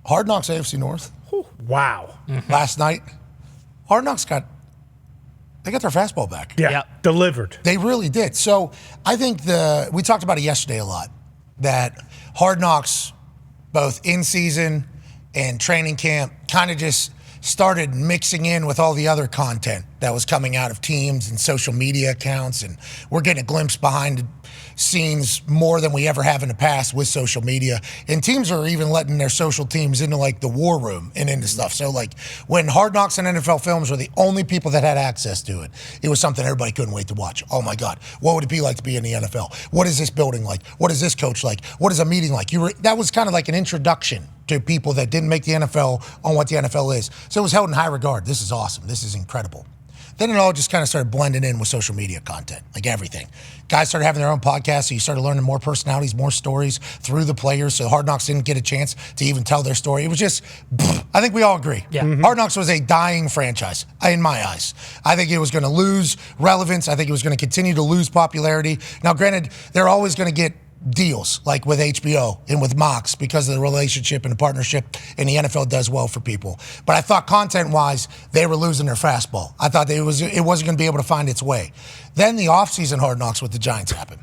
Hard Knocks AFC North. Wow. Last night, Hard Knocks got their fastball back. Yeah. Delivered. They really did. So I think we talked about it yesterday a lot, that Hard Knocks, both in season and training camp, kind of just started mixing in with all the other content that was coming out of teams and social media accounts, and we're getting a glimpse behind the scenes more than we ever have in the past with social media. And teams are even letting their social teams into like the war room and into stuff. So like when Hard Knocks and NFL Films were the only people that had access to it, it was something everybody couldn't wait to watch. Oh my God, what would it be like to be in the NFL? What is this building like? What is this coach like? What is a meeting like? That was kind of like an introduction to people that didn't make the NFL on what the NFL is. So it was held in high regard. This is awesome. This is incredible. Then it all just kind of started blending in with social media content, like everything. Guys started having their own podcasts, so you started learning more personalities, more stories through the players, so Hard Knocks didn't get a chance to even tell their story. It was just, I think we all agree. Yeah. Hard Knocks was a dying franchise, in my eyes. I think it was going to lose relevance. I think it was going to continue to lose popularity. Now, granted, they're always going to get deals like with HBO and with Mox because of the relationship and the partnership, and the NFL does well for people. But I thought content-wise, they were losing their fastball. I thought it wasn't going to be able to find its way. Then the offseason Hard Knocks with the Giants happened.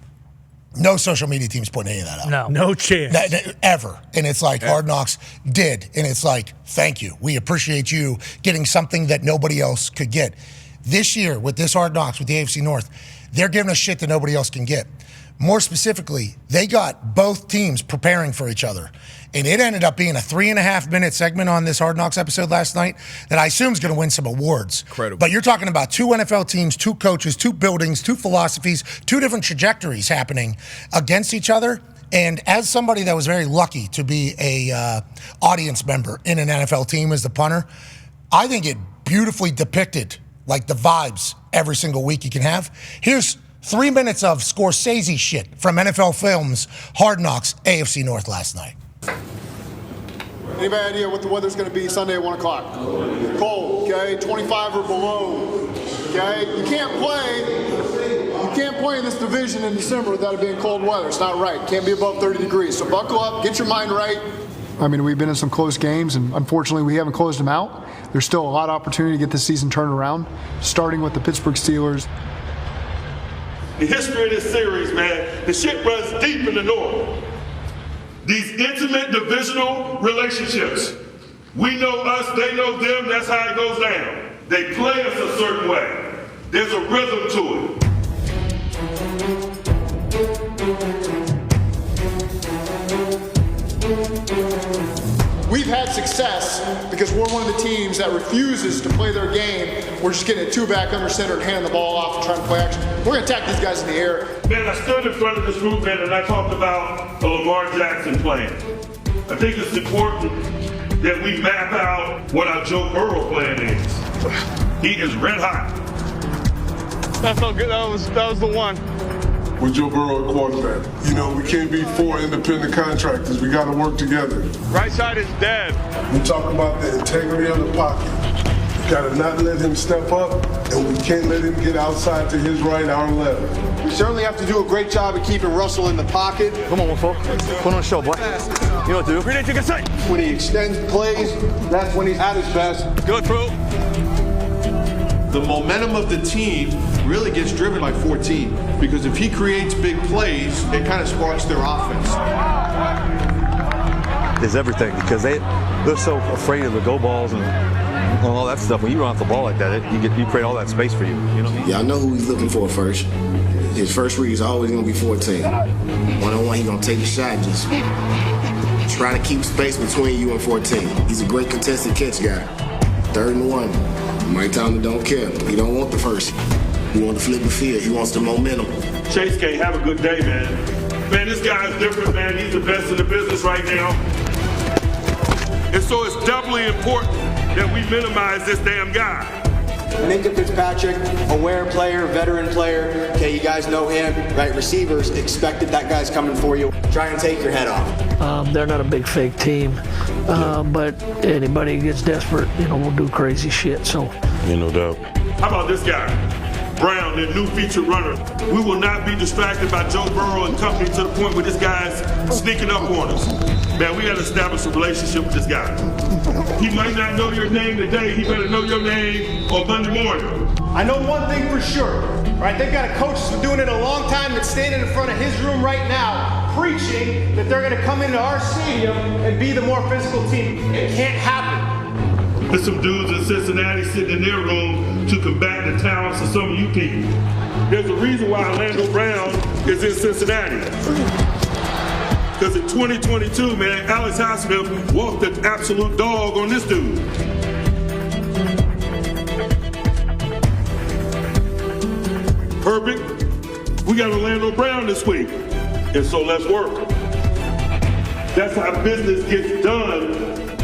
No social media team's putting any of that up. No chance. Ever. And it's like Hard Knocks did. And it's like, thank you. We appreciate you getting something that nobody else could get. This year, with this Hard Knocks, with the AFC North, they're giving us shit that nobody else can get. More specifically, they got both teams preparing for each other. And it ended up being a 3.5-minute segment on this Hard Knocks episode last night that I assume is going to win some awards. Incredible. But you're talking about 2 NFL teams, 2 coaches, 2 buildings, 2 philosophies, 2 different trajectories happening against each other. And as somebody that was very lucky to be a audience member in an NFL team as the punter, I think it beautifully depicted like the vibes every single week you can have. Here's 3 minutes of Scorsese shit from NFL Films, Hard Knocks, AFC North last night. Anybody idea what the weather's going to be Sunday at 1 o'clock? Cold, okay? 25 or below, okay? You can't play in this division in December without it being cold weather. It's not right. Can't be above 30 degrees. So buckle up, get your mind right. I mean, we've been in some close games, and unfortunately we haven't closed them out. There's still a lot of opportunity to get this season turned around, starting with the Pittsburgh Steelers. The history of this series, man, the shit runs deep in the North. These intimate divisional relationships. We know us, they know them, that's how it goes down. They play us a certain way. There's a rhythm to it. We've had success because we're one of the teams that refuses to play their game. We're just getting it 2 back under center and handing the ball off and trying to play action. We're going to attack these guys in the air. Man, I stood in front of this group, man, and I talked about the Lamar Jackson plan. I think it's important that we map out what our Joe Burrow plan is. He is red hot. That felt good. That was the one. With Joe Burrow at quarterback. You know, we can't be 4 independent contractors. We got to work together. Right side is dead. We talk about the integrity of the pocket. We got to not let him step up, and we can't let him get outside to his right, our left. We certainly have to do a great job of keeping Russell in the pocket. Come on, Wolfo. Put on a show, boy. You know what to do. Ready to take a set. When he extends plays, that's when he's at his best. Go through. The momentum of the team really gets driven by 14 because if he creates big plays, it kind of sparks their offense. Is everything because they're so afraid of the go balls and all that stuff. When you run off the ball like that, you create all that space for you. You know. Yeah, I know who he's looking for first. His first read is always going to be 14. One-on-one, he's going to take the shot and just try to keep space between you and 14. He's a great contested catch guy. 3rd and 1. Mike Tomlin don't care. He don't want the first. He wants to flip the field. He wants the momentum. Chase can't have a good day, man. Man, this guy's different, man. He's the best in the business right now. And so it's doubly important that we minimize this damn guy. Minka Fitzpatrick, aware player, veteran player. Okay, you guys know him, right? Receivers expected that guy's coming for you. Try and take your head off. They're not a big fake team, but anybody who gets desperate, will do crazy shit. So, no doubt. How about this guy, Brown, the new feature runner? We will not be distracted by Joe Burrow and company to the point where this guy's sneaking up on us. Man, we got to establish a relationship with this guy. He might not know your name today. He better know your name on Monday morning. I know one thing for sure, right? They've got a coach that's been doing it a long time that's standing in front of his room right now preaching that they're going to come into our stadium and be the more physical team. It can't happen. There's some dudes in Cincinnati sitting in their room to combat the talents of some of you people. There's a reason why Orlando Brown is in Cincinnati. Because in 2022, man, Alex Highsmith walked an absolute dog on this dude. Herbig, we got Orlando Brown this week, and so let's work. That's how business gets done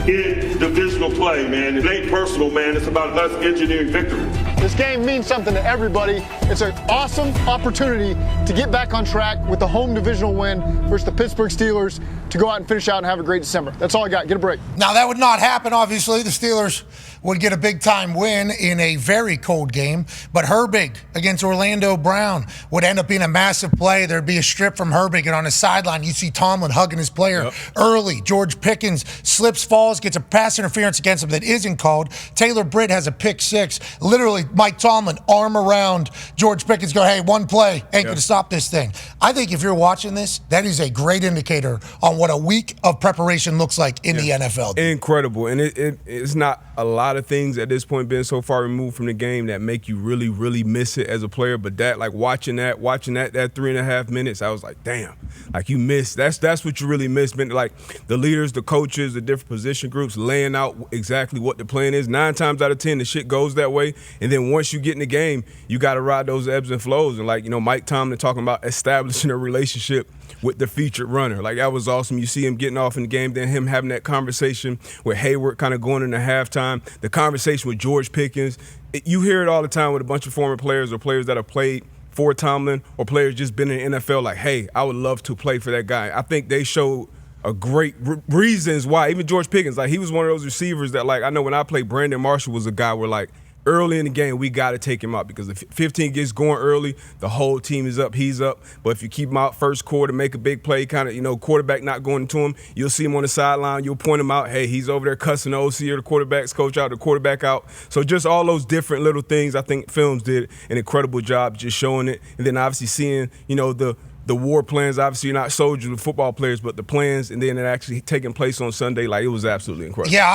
in divisional play, man. It ain't personal, man. It's about us engineering victory. This game means something to everybody. It's an awesome opportunity to get back on track with the home divisional win versus the Pittsburgh Steelers to go out and finish out and have a great December. That's all I got. Get a break. Now, that would not happen, obviously. The Steelers would get a big-time win in a very cold game. But Herbig against Orlando Brown would end up being a massive play. There'd be a strip from Herbig, and on the sideline, you see Tomlin hugging his player early. George Pickens slips, falls, gets a pass interference against him that isn't called. Taylor Britt has a pick six. Literally, Mike Tomlin, arm around George Pickens, go, hey, one play ain't going to stop this thing. I think if you're watching this, that is a great indicator on what a week of preparation looks like in the NFL. Incredible. And it's not a lot of things at this point being so far removed from the game that make you really, really miss it as a player. But that, like watching that 3.5 minutes, I was like, damn, like you missed. That's what you really miss. Like the leaders, the coaches, the different position groups laying out exactly what the plan is. 9 times out of 10, the shit goes that way. And then once you get in the game, you got to ride those ebbs and flows. And like, Mike Tomlin talking about establishing a relationship with the featured runner. Like, that was awesome. You see him getting off in the game, then him having that conversation with Hayward kind of going into halftime, the conversation with George Pickens. You hear it all the time with a bunch of former players or players that have played for Tomlin or players just been in the NFL like, hey, I would love to play for that guy. I think they showed a great reasons why. Even George Pickens, like, he was one of those receivers that, like, I know when I played, Brandon Marshall was a guy where, like, early in the game, we got to take him out because if 15 gets going early, the whole team is up, he's up. But if you keep him out first quarter, make a big play, kind of, quarterback not going to him, you'll see him on the sideline, you'll point him out, hey, he's over there cussing the OC or the quarterback's coach out, the quarterback out. So just all those different little things, I think Films did an incredible job just showing it. And then obviously seeing, the war plans, obviously you're not soldiers with football players, but the plans, and then it actually taking place on Sunday, like, it was absolutely incredible. Yeah,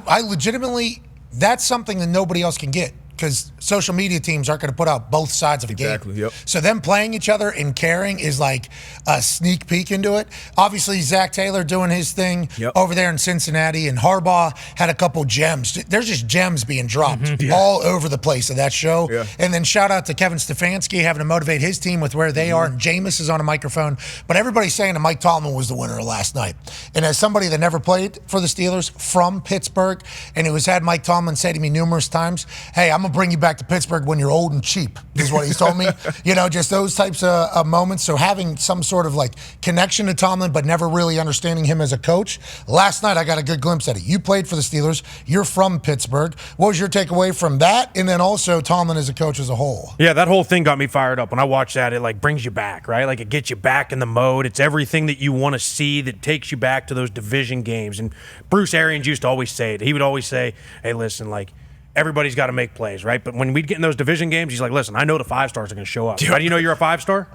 I legitimately, that's something that nobody else can get because social media teams aren't going to put out both sides of a game. Exactly, yep. So them playing each other and caring is like a sneak peek into it. Obviously, Zach Taylor doing his thing over there in Cincinnati, and Harbaugh had a couple gems. There's just gems being dropped all over the place of that show. Yeah. And then shout out to Kevin Stefanski having to motivate his team with where they are, and Jameis is on a microphone. But everybody's saying that Mike Tomlin was the winner of last night. And as somebody that never played for the Steelers from Pittsburgh, and who has had Mike Tomlin say to me numerous times, hey, I'm going to bring you back to Pittsburgh when you're old and cheap, is what he's told me. Just those types of moments. So having some sort of like connection to Tomlin, but never really understanding him as a coach. Last night, I got a good glimpse at it. You played for the Steelers. You're from Pittsburgh. What was your takeaway from that? And then also Tomlin as a coach as a whole. Yeah, that whole thing got me fired up. When I watched that, it like brings you back, right? Like it gets you back in the mode. It's everything that you want to see that takes you back to those division games. And Bruce Arians used to always say it. He would always say, hey, listen, like, everybody's got to make plays, right? But when we'd get in those division games, he's like, listen, I know the 5-stars are going to show up. How do you know you're a 5-star?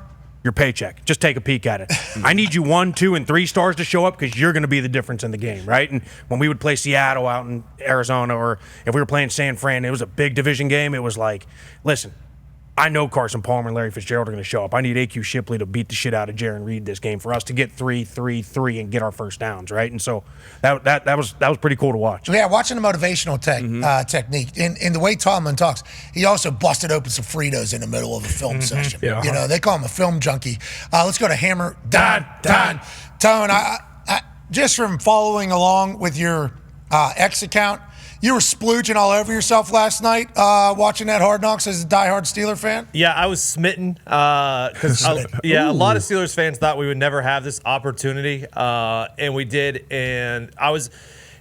Your paycheck. Just take a peek at it. I need you 1, 2, and 3 stars to show up because you're going to be the difference in the game, right? And when we would play Seattle out in Arizona, or if we were playing San Fran, it was a big division game. It was like, listen, I know Carson Palmer and Larry Fitzgerald are going to show up. I need A.Q. Shipley to beat the shit out of Jaron Reed this game for us to get 3-3-3 and get our first downs, right? And so that was pretty cool to watch. Yeah, watching the motivational technique. In the way Tomlin talks, he also busted open some Fritos in the middle of a film session. Yeah. They call him a film junkie. Let's go to Hammer. Dahn. Tone, I just from following along with your X account, you were splooging all over yourself last night watching that Hard Knocks as a diehard Steeler fan? Yeah, I was smitten. Because a lot of Steelers fans thought we would never have this opportunity, and we did. And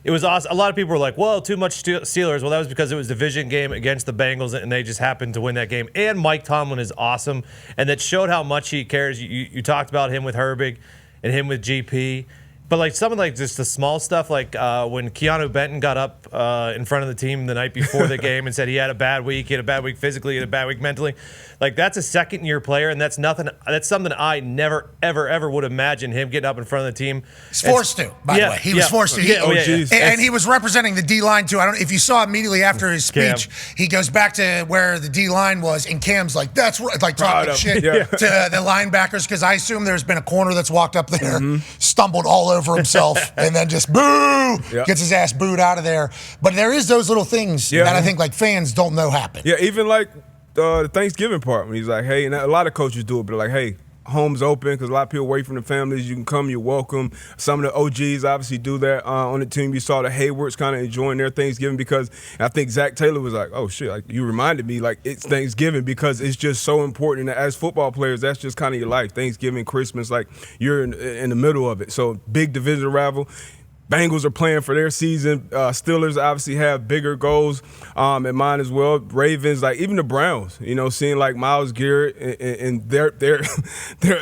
it was awesome. A lot of people were like, well, too much Steelers. Well, that was because it was a division game against the Bengals, and they just happened to win that game. And Mike Tomlin is awesome, and that showed how much he cares. You talked about him with Herbig and him with GP. But like some of like just the small stuff, like when Keanu Benton got up in front of the team the night before the game and said he had a bad week, he had a bad week physically, he had a bad week mentally. Like that's a second-year player, and that's nothing. That's something I never, ever would imagine him getting up in front of the team. He's forced to, by the way. He was forced to. And he was representing the D-line, too. I don't know if you saw immediately after his speech, he goes back to where the D-line was, and Cam's like, that's right, like talking shit to the linebackers, because I assume there's been a corner that's walked up there, stumbled all over himself, and then just boo, gets his ass booed out of there. But there is those little things that I think like fans don't know happen. Yeah, even like the Thanksgiving part when he's like, hey, and a lot of coaches do it, but like, hey, home's open because a lot of people away from the families. You can come, you're welcome. Some of the OGs obviously do that on the team. You saw the Haywards kind of enjoying their Thanksgiving because I think Zach Taylor was like, oh, shit, like you reminded me, like it's Thanksgiving because it's just so important. And as football players, that's just kind of your life. Thanksgiving, Christmas, like you're in the middle of it. So big division rival. Bengals are playing for their season. Steelers obviously have bigger goals in mind as well. Ravens, like even the Browns, you know, seeing like Myles Garrett and their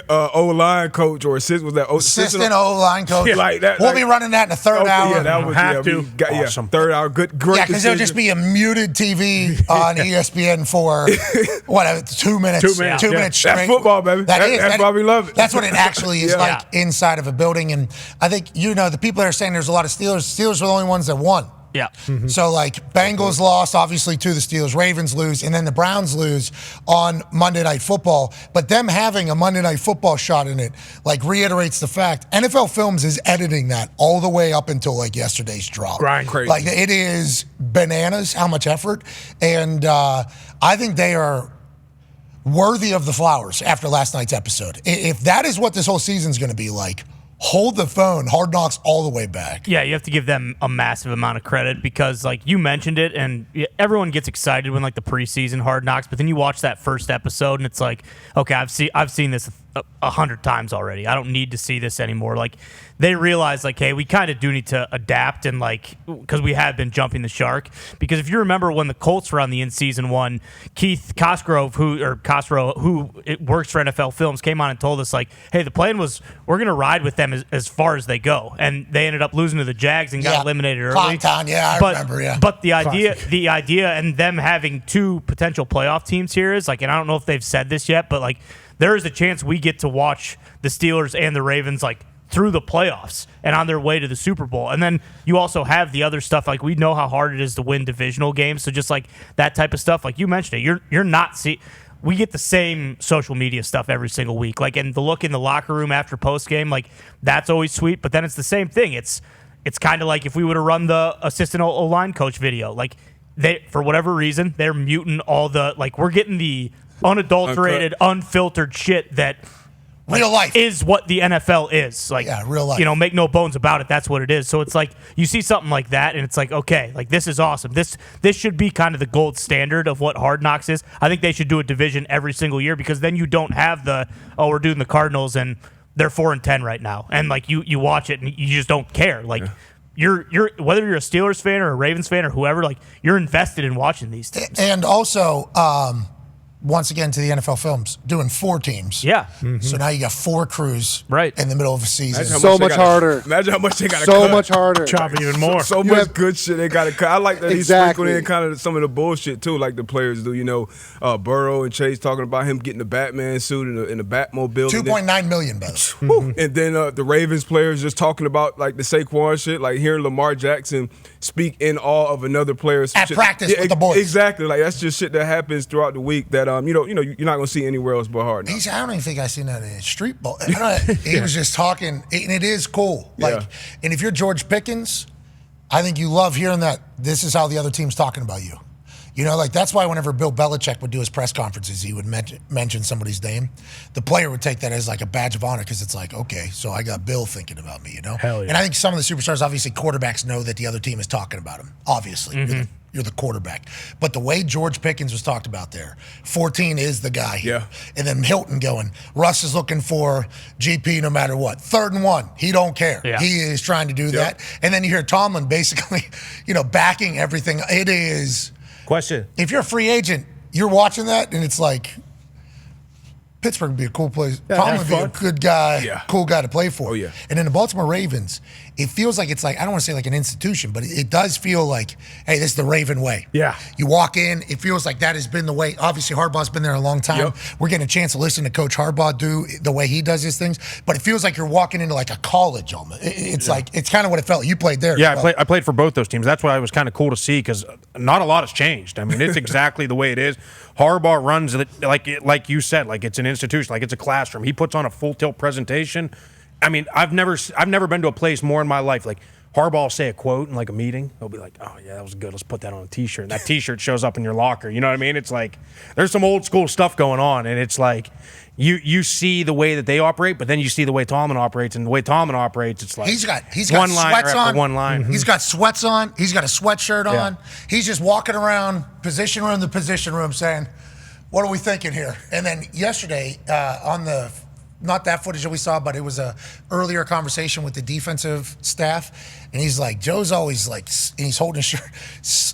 O-line coach or assistant O-line coach. Like that, we'll be running that in the third hour. Yeah, that was awesome. Third hour, great. Yeah, because there'll just be a muted TV on ESPN for 2 minutes. 2 minutes straight. That's football, baby. That's why we love it. That's what it actually is like inside of a building. And I think, you know, the people that are saying there's a lot of Steelers. Steelers were the only ones that won. Yeah. So, like, Bengals lost, obviously, to the Steelers. Ravens lose, and then the Browns lose on Monday Night Football. But them having a Monday Night Football shot in it, like, reiterates the fact. NFL Films is editing that all the way up until, like, yesterday's drop. Right. Crazy. Like, it is bananas how much effort. And I think they are worthy of the flowers after last night's episode. If that is what this whole season's going to be like, hold the phone, Hard Knocks all the way back. Yeah, you have to give them a massive amount of credit because, like, you mentioned it, and everyone gets excited when, like, the preseason Hard Knocks, but then you watch that first episode, and it's like, okay, I've seen this 100 times already. I don't need to see this anymore. Like, they realize, like, hey, we kind of do need to adapt and, like, because we have been jumping the shark. Because if you remember when the Colts were on the in-season one, Keith Cosgrove, who works for NFL Films, came on and told us, like, hey, the plan was we're going to ride with them as far as they go. And they ended up losing to the Jags and got eliminated early. I remember. But the idea and them having two potential playoff teams here is, like, and I don't know if they've said this yet, but, like, there is a chance we get to watch the Steelers and the Ravens, like, through the playoffs and on their way to the Super Bowl. And then you also have the other stuff. Like, we know how hard it is to win divisional games. So just like that type of stuff, like you mentioned it, you're not we get the same social media stuff every single week. Like, and the look in the locker room after post game, like that's always sweet. But then it's the same thing. It's kind of like if we would have run the assistant O-line coach video, like they, for whatever reason, they're muting all the, like, we're getting the unadulterated, unfiltered shit that real life is what the NFL is. Like, real life. You know, make no bones about it. That's what it is. So it's like you see something like that, and it's like, okay, like this is awesome. This should be kind of the gold standard of what Hard Knocks is. I think they should do a division every single year because then you don't have we're doing the Cardinals and they're 4-10 right now, and like you watch it and you just don't care. Like you're whether you're a Steelers fan or a Ravens fan or whoever, like you're invested in watching these teams. And also, once again, to the NFL Films, doing 4 teams. Yeah. Mm-hmm. So now you got 4 crews in the middle of a season. So much harder. Imagine how much they got to cut. So much harder. Chop even more. So much good shit they got to cut. I like that he's sprinkling in kind of some of the bullshit, too, like the players do. You know, Burrow and Chase talking about him getting the Batman suit in the Batmobile. $2.9 million, by the way. And then the Ravens players just talking about, like, the Saquon shit, like hearing Lamar Jackson speak in awe of another player's at shit. practice with the boys. Exactly. Like, that's just shit that happens throughout the week that, you're not going to see anywhere else but Hard Knocks. I don't even think I seen that in Street Ball. He was just talking, and it is cool. Like, and if you're George Pickens, I think you love hearing that this is how the other team's talking about you. You know, like that's why whenever Bill Belichick would do his press conferences, he would mention somebody's name. The player would take that as like a badge of honor because it's like, okay, so I got Bill thinking about me, you know? Hell yeah. And I think some of the superstars, obviously quarterbacks know that the other team is talking about him, obviously. Mm-hmm. You're the quarterback. But the way George Pickens was talked about there, 14 is the guy here. Yeah. And then Hilton going, Russ is looking for GP no matter what. 3rd and 1, he don't care. Yeah. He is trying to do that. And then you hear Tomlin basically, backing everything. It is... Question. If you're a free agent, you're watching that, and it's like, Pittsburgh would be a cool place. Tomlin would be a good guy, cool guy to play for. Oh, yeah. And then the Baltimore Ravens, it feels like it's like, I don't want to say like an institution, but it does feel like, hey, this is the Raven way. Yeah. You walk in, it feels like that has been the way. Obviously, Harbaugh's been there a long time. Yep. We're getting a chance to listen to Coach Harbaugh do the way he does his things, but it feels like you're walking into like a college almost. It's like, it's kind of what it felt like. You played there. Yeah, I played for both those teams. That's why it was kind of cool to see because not a lot has changed. I mean, it's exactly the way it is. Harbaugh runs it like you said, like it's an institution, like it's a classroom. He puts on a full tilt presentation. I mean, I've never been to a place more in my life. Like Harbaugh will say a quote in like a meeting. He'll be like, "Oh yeah, that was good. Let's put that on a T-shirt." And that T-shirt shows up in your locker. You know what I mean? It's like there's some old school stuff going on, and it's like you see the way that they operate, but then you see the way Tomlin operates, and the way Tomlin operates, it's like he's got one line sweats after on. one line. He's got sweats on. He's got a sweatshirt Yeah. on. He's just walking around position room to position room saying, "What are we thinking here?" And then yesterday on the, not that footage that we saw, but it was a earlier conversation with the defensive staff, and he's like, Joe's always like, and he's holding his shirt,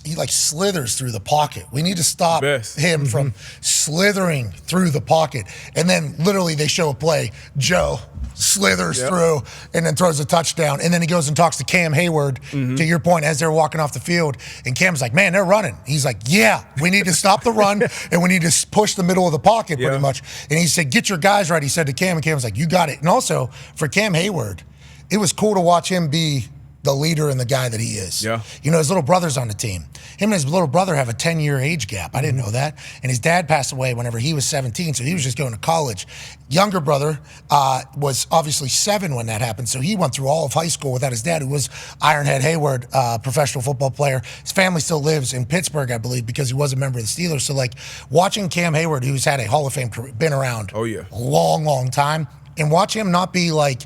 he like slithers through the pocket. We need to stop him from slithering through the pocket. And then literally they show a play, Joe slithers through and then throws a touchdown, and then he goes and talks to Cam Hayward, to your point, as they're walking off the field, and Cam's like, man, they're running. He's like, yeah, we need to stop the run, and we need to push the middle of the pocket pretty much. And he said, get your guys right, he said to Cam, and Cam was like, you got it. And also, for Cam Hayward, it was cool to watch him be the leader and the guy that he is. Yeah. You know, his little brother's on the team. Him and his little brother have a 10-year age gap. I didn't know that. And his dad passed away whenever he was 17, so he was just going to college. Younger brother was obviously 7 when that happened, so he went through all of high school without his dad, who was Ironhead Hayward, professional football player. His family still lives in Pittsburgh, I believe, because he was a member of the Steelers. So, like, watching Cam Hayward, who's had a Hall of Fame career, been around a long, long time, and watch him not be like,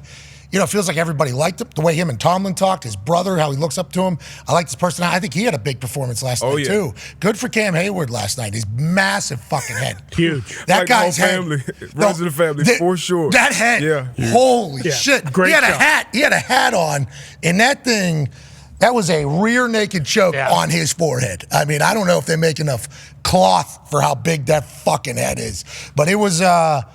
you know, it feels like everybody liked him. The way him and Tomlin talked, his brother, how he looks up to him. I like his personality. I think he had a big performance last night, too. Good for Cam Hayward last night. His massive fucking head. Huge. That like guy's the whole head. family. Runs in the family, for sure. That head. Holy shit. Great he had shot. a hat. He had a hat on, and that thing, that was a rear naked choke on his forehead. I mean, I don't know if they make enough cloth for how big that fucking head is. But it was a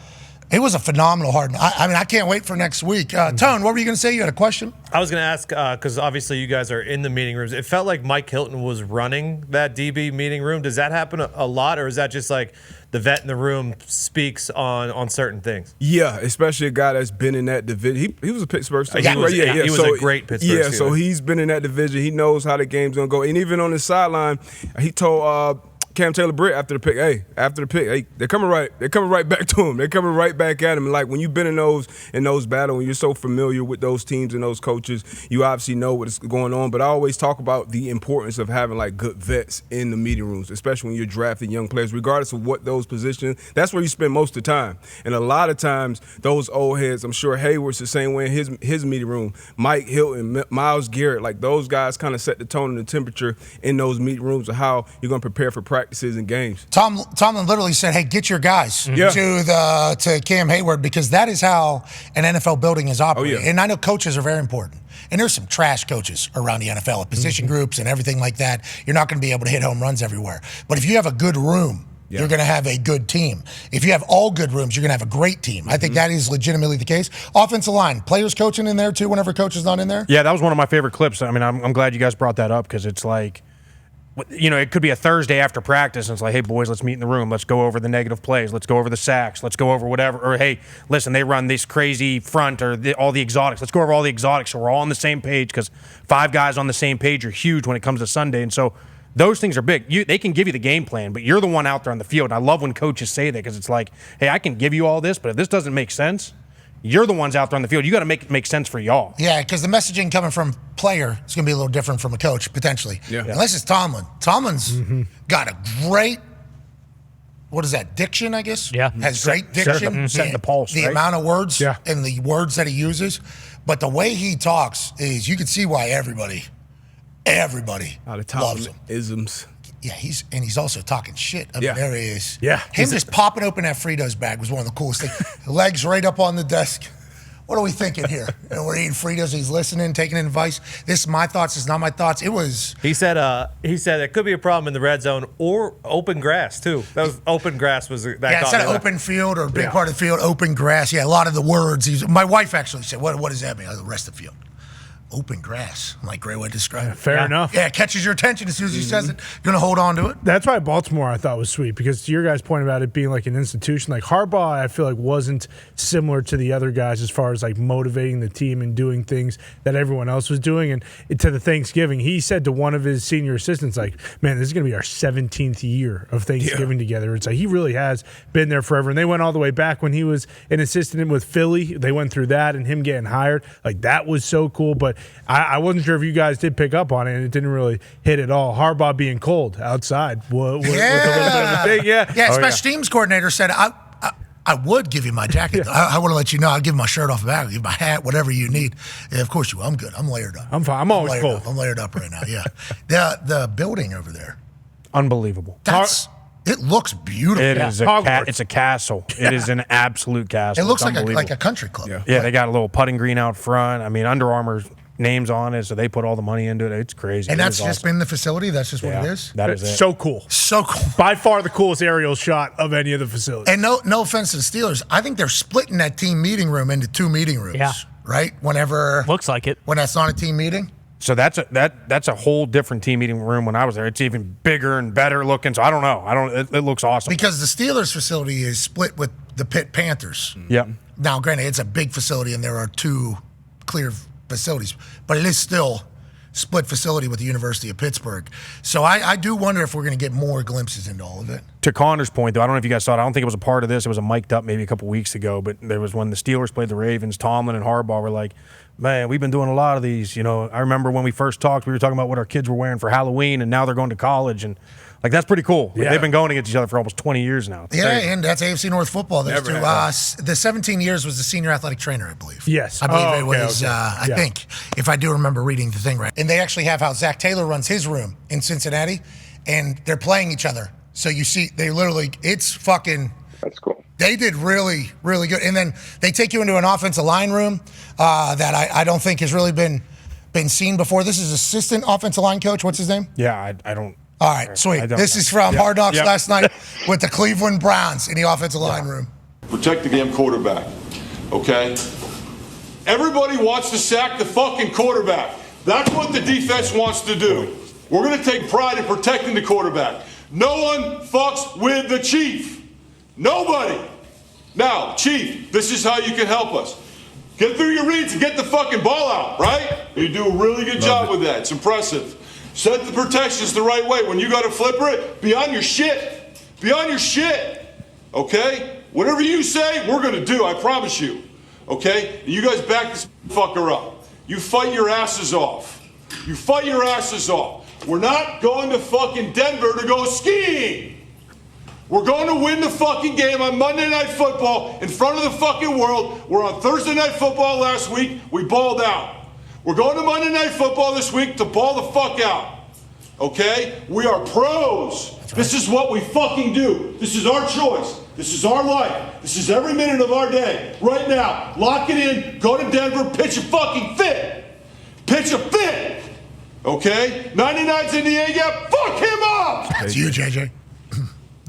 phenomenal hard. I mean, I can't wait for next week. Tone, what were you going to say? You had a question? I was going to ask, because obviously you guys are in the meeting rooms. It felt like Mike Hilton was running that DB meeting room. Does that happen a lot, or is that just like the vet in the room speaks on certain things? Yeah, especially a guy that's been in that division. He was a Pittsburgh Steelers. He was a great Pittsburgh Steelers. Yeah, so he's been in that division. He knows how the game's going to go. And even on the sideline, he told Cam Taylor-Britt after the pick, they're coming right back to him. They're coming right back at him. And like when you've been in those battles, when you're so familiar with those teams and those coaches, you obviously know what's going on. But I always talk about the importance of having like good vets in the meeting rooms, especially when you're drafting young players, regardless of what those positions. That's where you spend most of the time. And a lot of times, those old heads, I'm sure Hayward's the same way in his meeting room. Mike Hilton, Myles Garrett, like those guys kind of set the tone and the temperature in those meeting rooms of how you're going to prepare for practices and games. Tomlin literally said, hey, get your guys to Cam Hayward, because that is how an NFL building is operating. And I know coaches are very important. And there's some trash coaches around the NFL at position groups and everything like that. You're not going to be able to hit home runs everywhere. But if you have a good room, you're going to have a good team. If you have all good rooms, you're going to have a great team. I think that is legitimately the case. Offensive line, players coaching in there too whenever coach is not in there? Yeah, that was one of my favorite clips. I mean, I'm glad you guys brought that up, because it's like, you know, it could be a Thursday after practice, and it's like, hey, boys, let's meet in the room. Let's go over the negative plays. Let's go over the sacks. Let's go over whatever. Or, hey, listen, they run this crazy front or all the exotics. Let's go over all the exotics so we're all on the same page, because 5 guys on the same page are huge when it comes to Sunday. And so those things are big. They can give you the game plan, but you're the one out there on the field. And I love when coaches say that, because it's like, hey, I can give you all this, but if this doesn't make sense, you're the ones out there on the field. You got to make it make sense for y'all. Yeah, because the messaging coming from player is going to be a little different from a coach, potentially. Yeah. Unless it's Tomlin. Tomlin's got a great, what is that, diction, I guess? Yeah. Has great diction. Setting the pulse, The right? amount of words and the words that he uses. But the way he talks is, you can see why everybody loves him. Isms. Yeah, he's also talking shit. I mean, there he is. Yeah. Him just popping open that Fritos bag was one of the coolest things. Legs right up on the desk, what are we thinking here? And we're eating Fritos. He's listening, taking advice. This is my thoughts. It's not my thoughts. It was. He said it could be a problem in the red zone or open grass too. That was open grass was that. Yeah, instead of open field or a big part of the field, open grass. Yeah, a lot of the words. My wife actually said, "What does that mean?" The rest of the field. Open grass. I'm like, great way to describe it. Fair enough. Yeah, it catches your attention as soon as he says it. You're going to hold on to it. That's why Baltimore I thought was sweet, because to your guys' point about it being like an institution, like Harbaugh, I feel like wasn't similar to the other guys as far as like motivating the team and doing things that everyone else was doing. And to the Thanksgiving, he said to one of his senior assistants, like, man, this is going to be our 17th year of Thanksgiving together. It's like he really has been there forever. And they went all the way back when he was an assistant with Philly. They went through that and him getting hired. Like, that was so cool. But I wasn't sure if you guys did pick up on it, and it didn't really hit at all. Harbaugh being cold outside was a little bit of a thing. Yeah, special teams coordinator said, I would give you my jacket. I want to let you know. I'll give my shirt off the back. I'll give my hat, whatever you need. Yeah, of course you will. I'm good. I'm layered up. I'm fine. I'm always cold. I'm layered up right now, yeah. The building over there. Unbelievable. It looks beautiful. It is it's a castle. It is an absolute castle. It looks like a country club. Yeah, they got a little putting green out front. I mean, Under Armour's names on it, so they put all the money into it. It's crazy. And that's just been the facility? That's just what it is? That is it. So cool. So cool. By far the coolest aerial shot of any of the facilities. And no offense to the Steelers, I think they're splitting that team meeting room into 2 meeting rooms. Yeah. Right? Whenever. Looks like it. When that's not a team meeting? So that's a whole different team meeting room when I was there. It's even bigger and better looking. So I don't know. It looks awesome. Because the Steelers facility is split with the Pitt Panthers. Yeah. Now, granted, it's a big facility and there are 2 clear facilities, but it is still split facility with the University of Pittsburgh. So I do wonder if we're going to get more glimpses into all of it. To Connor's point, though, I don't know if you guys saw it. I don't think it was a part of this. It was a mic'd up maybe a couple weeks ago, but there was when the Steelers played the Ravens, Tomlin and Harbaugh were like, man, we've been doing a lot of these. You know, I remember when we first talked, we were talking about what our kids were wearing for Halloween, and now they're going to college. And, like, that's pretty cool. Yeah. They've been going against each other for almost 20 years now. Yeah, and that's AFC North football. The 17 years was the senior athletic trainer, I believe. Yes. I believe it was, I think, if I do remember reading the thing right. And they actually have how Zach Taylor runs his room in Cincinnati, and they're playing each other. So you see, they literally, it's fucking. That's cool. They did really, really good. And then they take you into an offensive line room that I don't think has really been seen before. This is assistant offensive line coach. What's his name? Yeah, I don't. All right, sweet. This is from Hard Knocks last night with the Cleveland Browns in the offensive line room. Protect the damn quarterback, okay? Everybody wants to sack the fucking quarterback. That's what the defense wants to do. We're going to take pride in protecting the quarterback. No one fucks with the Chief. Nobody. Now, Chief, this is how you can help us. Get through your reads and get the fucking ball out, right? You do a really good job with that. It's impressive. Set the protections the right way. When you got to flipper it, be on your shit. Be on your shit. Okay? Whatever you say, we're going to do. I promise you. Okay? You guys back this fucker up. You fight your asses off. You fight your asses off. We're not going to fucking Denver to go skiing. We're going to win the fucking game on Monday Night Football in front of the fucking world. We're on Thursday Night Football last week. We balled out. We're going to Monday Night Football this week to ball the fuck out. Okay? We are pros. This is what we fucking do. This is our choice. This is our life. This is every minute of our day. Right now. Lock it in. Go to Denver. Pitch a fucking fit. Pitch a fit. Okay? 99's in the air. Yeah, fuck him up. That's you, JJ.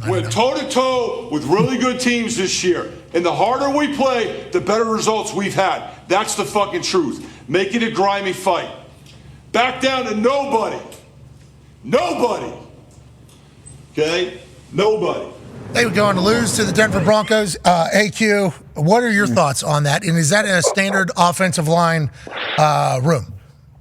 Went toe-to-toe with really good teams this year. And the harder we play, the better results we've had. That's the fucking truth. Make it a grimy fight. Back down to nobody. Nobody. Okay? Nobody. They were going to lose to the Denver Broncos. AQ, what are your thoughts on that? And is that a standard offensive line room?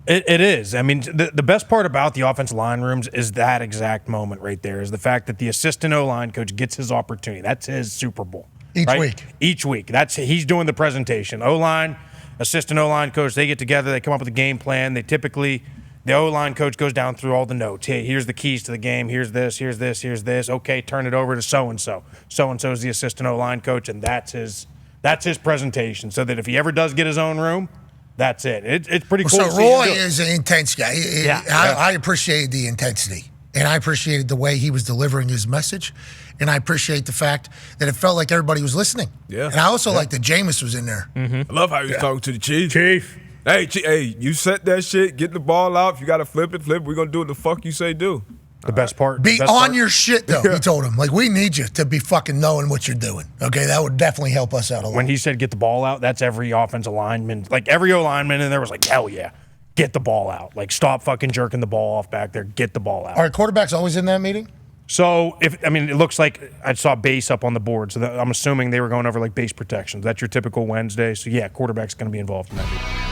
It is. I mean, the best part about the offensive line rooms is that exact moment right there, is the fact that the assistant O-line coach gets his opportunity. That's his Super Bowl. Each week. He's doing the presentation. O-line, assistant O-line coach, they get together, they come up with a game plan. The O-line coach goes down through all the notes. Hey, here's the keys to the game. Here's this, here's this, here's this. Okay, turn it over to so-and-so. So-and-so is the assistant O-line coach, and that's his presentation, so that if he ever does get his own room, that's it. It's pretty cool. So Roy is an intense guy. I appreciate the intensity. And I appreciated the way he was delivering his message. And I appreciate the fact that it felt like everybody was listening. Yeah. And I also like that Jameis was in there. I love how he was talking to the Chief. Hey, you set that shit, get the ball out. If you got to flip it. We're going to do what the fuck you say do. The best part. Be on your shit, though, he told him. Like, we need you to be fucking knowing what you're doing. Okay, that would definitely help us out a lot. When he said get the ball out, that's every offensive lineman. Like, every O-lineman in there was like, hell yeah, get the ball out. Like, stop fucking jerking the ball off back there. Get the ball out. Are quarterbacks always in that meeting? So, it looks like I saw base up on the board. So I'm assuming they were going over, like, base protections. That's your typical Wednesday. So, yeah, quarterback's going to be involved in that meeting.